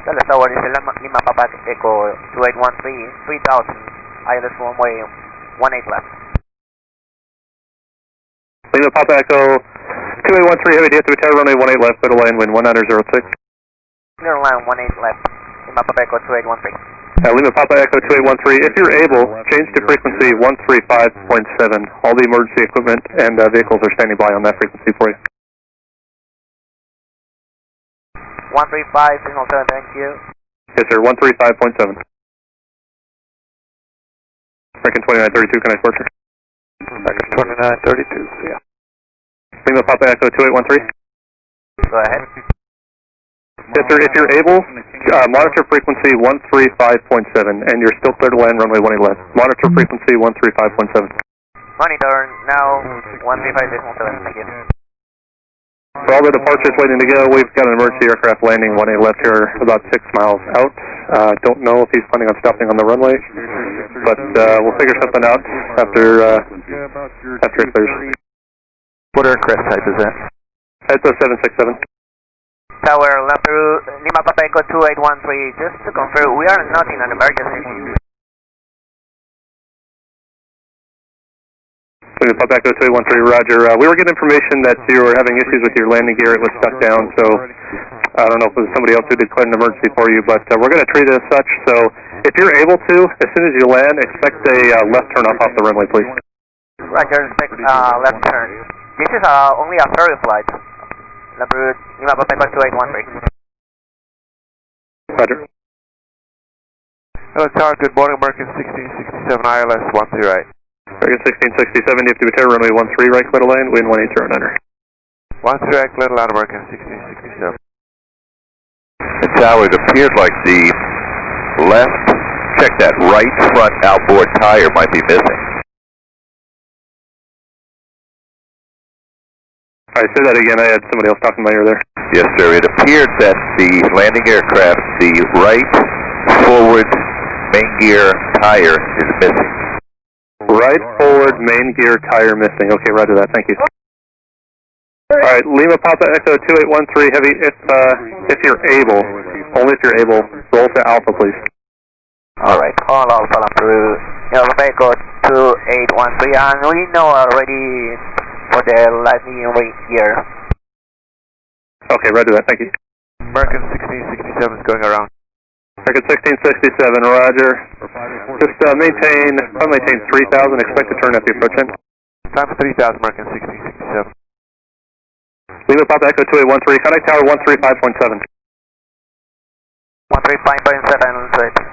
Dallas Tower is 5 Papa Echo 2813, 3000, ILS runway 18 left. Lima Papa Echo 2813, heavy DF to tower runway 18 left, clear to land, wind 1906. Clear to land 18 left, Lima Papa Echo 2813. Lima Papa Echo 2813, if you're able, change to frequency 135.7. All the emergency equipment and vehicles are standing by on that frequency for you. 135, signal 7, thank you. Yes sir, 135.7. American 2932, can I support you? American 2932, yeah. Lima Papa Echo 2813. Go ahead. Yes sir, if you're able, monitor frequency 135.7 and you're still clear to land runway 18 left. Monitor frequency 135.7. Monitor now 135, signal 7, thank you. For all the departures waiting to go, we've got an emergency aircraft landing 18 left here about 6 miles out. Don't know if he's planning on stopping on the runway, but we'll figure something out after it clears. What aircraft type is that? That's a 767. Tower left through Lima Papa Echo 2813, just to confirm, we are not in an emergency. Lima Papa Echo 2813, roger. We were getting information that you were having issues with your landing gear. It was stuck down, so I don't know if it was somebody else who declared an emergency for you, but we're going to treat it as such. So if you're able to, as soon as you land, expect a left turn off the runway, please. Roger, expect left turn. This is only a ferry flight. Lima Papa Echo 2813. Roger. Hello Tower, good morning, American 1667 ILS 138. American 1667, you have to be runway 13 right, clear to land, wind 180 under. 13 right, clear to land, American 1667. Tower, it appears like the left, check that right front outboard tire might be missing. Alright, say that again, I had somebody else talking in my ear there. Yes sir, it appears that the landing aircraft, the right forward main gear tire is missing. Right forward main gear tire missing. Okay, roger that, thank you. Alright, Lima Papa Echo 2813, heavy, if you're able, only if you're able, roll to Alpha, please. Alright, all Alpha through Lima Papa Echo 2813, and we know already for the landing gear. Okay, roger that, thank you. American 1667 is going around. American 1667, roger. Just maintain 3,000, expect to turn after you approach in. Time 3000, American 1667. Lima Papa Echo 2813, contact tower 135.7. 135.7,